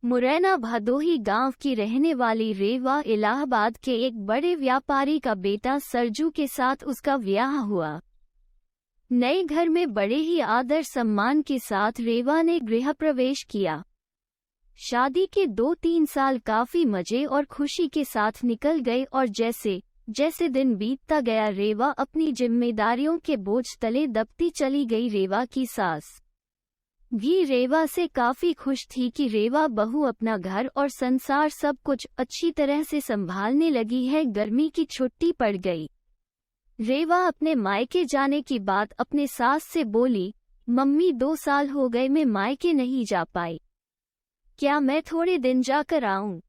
मुरैना भदोही गांव की रहने वाली रेवा इलाहाबाद के एक बड़े व्यापारी का बेटा सरजू के साथ उसका ब्याह हुआ। नए घर में बड़े ही आदर सम्मान के साथ रेवा ने गृह प्रवेश किया। शादी के 2-3 साल काफी मजे और खुशी के साथ निकल गए और जैसे जैसे दिन बीतता गया रेवा अपनी जिम्मेदारियों के बोझ तले दबती चली गई। रेवा की सास भी रेवा से काफी खुश थी कि रेवा बहू अपना घर और संसार सब कुछ अच्छी तरह से संभालने लगी है। गर्मी की छुट्टी पड़ गई। रेवा अपने मायके जाने की बात अपने सास से बोली, मम्मी 2 साल हो गए मैं मायके नहीं जा पाई, क्या मैं थोड़े दिन जाकर आऊं?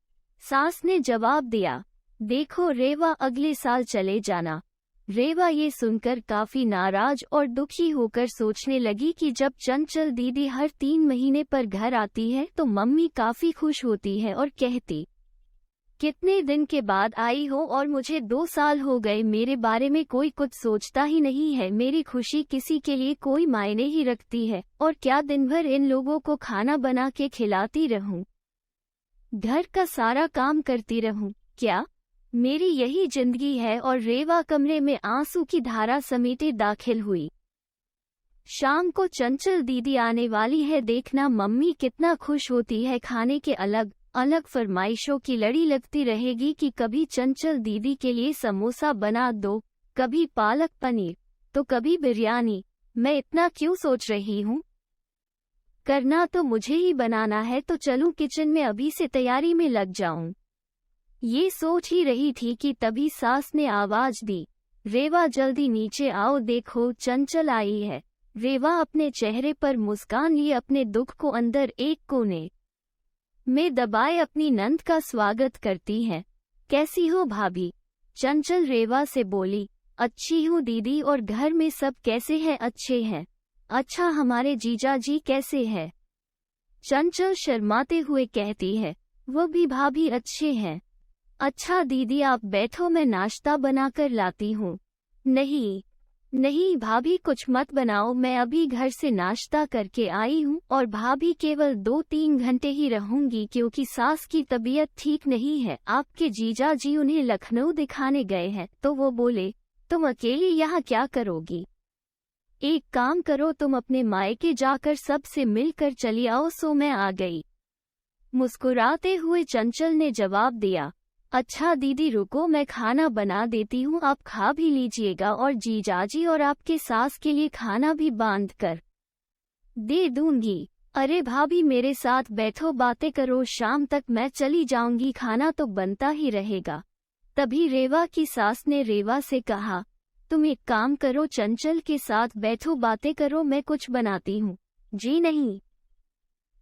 सास ने जवाब दिया, देखो रेवा अगले साल चले जाना। रेवा ये सुनकर काफी नाराज और दुखी होकर सोचने लगी कि जब चंचल दीदी हर 3 महीने पर घर आती है तो मम्मी काफी खुश होती है और कहती, कितने दिन के बाद आई हो और मुझे 2 साल हो गए, मेरे बारे में कोई कुछ सोचता ही नहीं है, मेरी खुशी किसी के लिए कोई मायने ही रखती है और क्या दिन भर इन लोगों को खाना बना के खिलाती रहूं, घर का सारा काम करती रहूं, क्या मेरी यही जिंदगी है? और रेवा कमरे में आंसू की धारा समेटे दाखिल हुई। शाम को चंचल दीदी आने वाली है, देखना मम्मी कितना खुश होती है। खाने के अलग अलग फरमाइशों की लड़ी लगती रहेगी कि कभी चंचल दीदी के लिए समोसा बना दो, कभी पालक पनीर, तो कभी बिरयानी। मैं इतना क्यों सोच रही हूँ, करना तो मुझे ही बनाना है, तो चलूं किचन में अभी से तैयारी में लग जाऊं। ये सोच ही रही थी कि तभी सास ने आवाज दी, रेवा जल्दी नीचे आओ, देखो चंचल आई है। रेवा अपने चेहरे पर मुस्कान लिए अपने दुख को अंदर एक कोने में दबाए अपनी नंद का स्वागत करती है। कैसी हो भाभी? चंचल रेवा से बोली, अच्छी हूँ दीदी, और घर में सब कैसे हैं? अच्छे हैं। अच्छा, हमारे जीजा जी कैसे हैं? चंचल शर्माते हुए कहती है, वो भी भाभी अच्छे हैं। अच्छा दीदी आप बैठो, मैं नाश्ता बनाकर लाती हूँ। नहीं नहीं भाभी कुछ मत बनाओ, मैं अभी घर से नाश्ता करके आई हूँ और भाभी केवल 2-3 घंटे ही रहूंगी क्योंकि सास की तबीयत ठीक नहीं है। आपके जीजा जी उन्हें लखनऊ दिखाने गए हैं, तो वो बोले तुम अकेली यहाँ क्या करोगी? एक काम करो, तुम अपने मायके जाकर सबसे मिलकर चली आओ। सो मैं आ गई। मुस्कुराते हुए चंचल ने जवाब दिया, अच्छा दीदी रुको, मैं खाना बना देती हूँ, आप खा भी लीजिएगा और जीजाजी और आपके सास के लिए खाना भी बांध कर दे दूंगी। अरे भाभी मेरे साथ बैठो, बातें करो, शाम तक मैं चली जाऊंगी, खाना तो बनता ही रहेगा। तभी रेवा की सास ने रेवा से कहा, तुम एक काम करो, चंचल के साथ बैठो, बातें करो, मैं कुछ बनाती हूँ। जी नहीं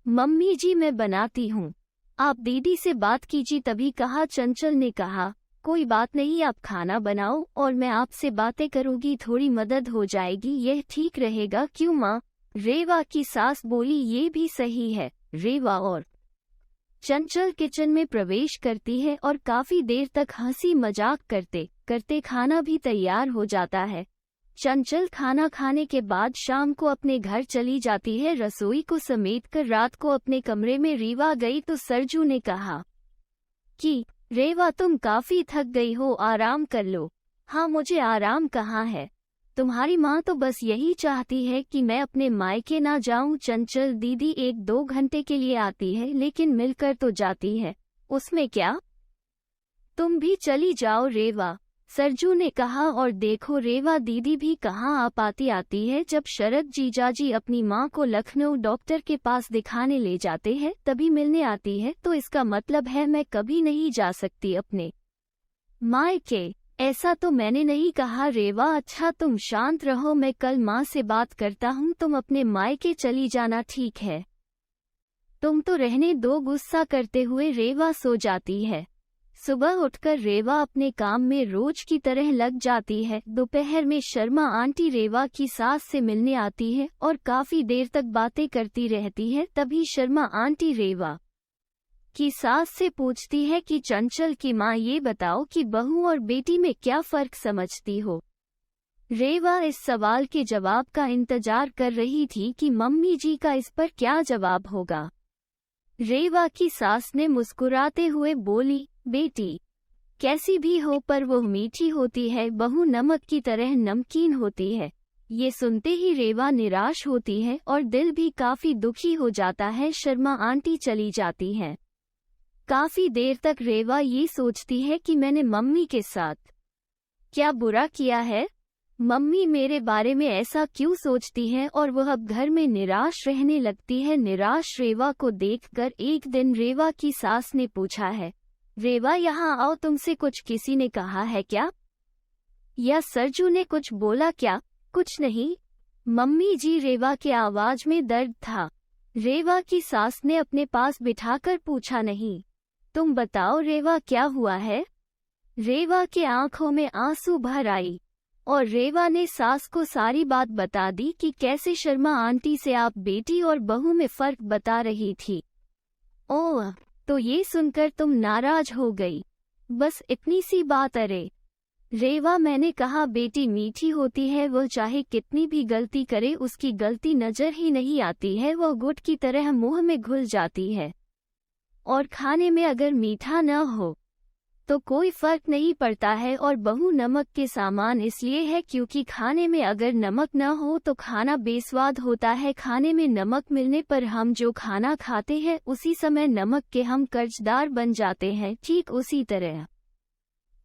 मम्मी जी, मैं बनाती हूँ, आप दीदी से बात कीजिए। तभी कहा चंचल ने कहा, कोई बात नहीं, आप खाना बनाओ और मैं आपसे बातें करूंगी, थोड़ी मदद हो जाएगी, यह ठीक रहेगा क्यों माँ? रेवा की सास बोली, ये भी सही है। रेवा और चंचल किचन में प्रवेश करती है और काफी देर तक हंसी मजाक करते करते खाना भी तैयार हो जाता है। चंचल खाना खाने के बाद शाम को अपने घर चली जाती है। रसोई को समेटकर रात को अपने कमरे में रेवा गई तो सरजू ने कहा कि रेवा तुम काफी थक गई हो, आराम कर लो। हाँ मुझे आराम कहाँ है, तुम्हारी माँ तो बस यही चाहती है कि मैं अपने मायके ना जाऊं। चंचल दीदी 1-2 घंटे के लिए आती है लेकिन मिलकर तो जाती है, उसमें क्या, तुम भी चली जाओ रेवा, सरजू ने कहा। और देखो रेवा दीदी भी कहाँ आ पाती आती है, जब शरद जीजाजी अपनी माँ को लखनऊ डॉक्टर के पास दिखाने ले जाते हैं तभी मिलने आती है, तो इसका मतलब है मैं कभी नहीं जा सकती अपने मायके। ऐसा तो मैंने नहीं कहा रेवा। अच्छा तुम शांत रहो, मैं कल माँ से बात करता हूँ, तुम अपने मायके चली जाना, ठीक है? तुम तो रहने दो। गुस्सा करते हुए रेवा सो जाती है। सुबह उठकर रेवा अपने काम में रोज की तरह लग जाती है। दोपहर में शर्मा आंटी रेवा की सास से मिलने आती है और काफी देर तक बातें करती रहती है। तभी शर्मा आंटी रेवा की सास से पूछती है कि चंचल की माँ, ये बताओ कि बहू और बेटी में क्या फर्क समझती हो? रेवा इस सवाल के जवाब का इंतजार कर रही थी कि मम्मी जी का इस पर क्या जवाब होगा। रेवा की सास ने मुस्कुराते हुए बोली, बेटी, कैसी भी हो पर वो मीठी होती है, बहू नमक की तरह नमकीन होती है। ये सुनते ही रेवा निराश होती है और दिल भी काफी दुखी हो जाता है। शर्मा आंटी चली जाती हैं। काफी देर तक रेवा ये सोचती है कि मैंने मम्मी के साथ क्या बुरा किया है। मम्मी मेरे बारे में ऐसा क्यों सोचती है, और वह अब घर में निराश रहने लगती है। निराश रेवा को देखकर एक दिन रेवा की सास ने पूछा है, रेवा यहाँ आओ, तुमसे कुछ किसी ने कहा है क्या, या सरजू ने कुछ बोला क्या? कुछ नहीं मम्मी जी, रेवा के आवाज में दर्द था। रेवा की सास ने अपने पास बिठाकर पूछा, नहीं तुम बताओ रेवा क्या हुआ है। रेवा के आंखों में आंसू भर आई और रेवा ने सास को सारी बात बता दी कि कैसे शर्मा आंटी से आप बेटी और बहू में फर्क बता रही थी। ओह, तो ये सुनकर तुम नाराज हो गई? बस इतनी सी बात? अरे रेवा, मैंने कहा बेटी मीठी होती है, वह चाहे कितनी भी गलती करे उसकी गलती नजर ही नहीं आती है, वह गुड़ की तरह मुंह में घुल जाती है। और खाने में अगर मीठा न हो तो कोई फर्क नहीं पड़ता है। और बहू नमक के सामान इसलिए है क्योंकि खाने में अगर नमक न हो तो खाना बेस्वाद होता है। खाने में नमक मिलने पर हम जो खाना खाते हैं उसी समय नमक के हम कर्जदार बन जाते हैं। ठीक उसी तरह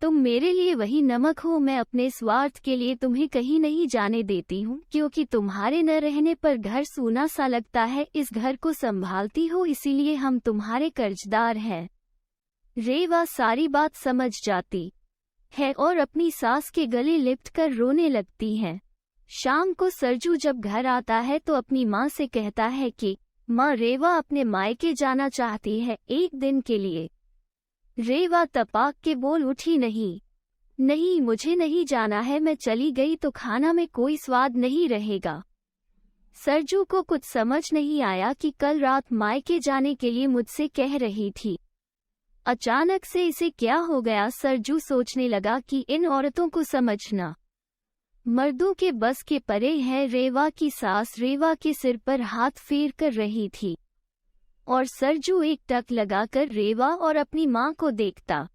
तुम मेरे लिए वही नमक हो। मैं अपने स्वार्थ के लिए तुम्हें कहीं नहीं जाने देती हूँ, क्योंकि तुम्हारे न रहने पर घर सूना सा लगता है। इस घर को संभालती हो, इसीलिए हम तुम्हारे कर्जदार हैं। रेवा सारी बात समझ जाती है और अपनी सास के गले लिपटकर रोने लगती है। शाम को सरजू जब घर आता है तो अपनी माँ से कहता है कि माँ, रेवा अपने मायके जाना चाहती है एक दिन के लिए। रेवा तपाक के बोल उठी, नहीं मुझे नहीं जाना है, मैं चली गई तो खाना में कोई स्वाद नहीं रहेगा। सरजू को कुछ समझ नहीं आया कि कल रात मायके जाने के लिए मुझसे कह रही थी। अचानक से इसे क्या हो गया? सरजू सोचने लगा कि इन औरतों को समझना मर्दों के बस के परे है। रेवा की सास रेवा के सिर पर हाथ फेर कर रही थी और सरजू एक टक लगाकर रेवा और अपनी माँ को देखता।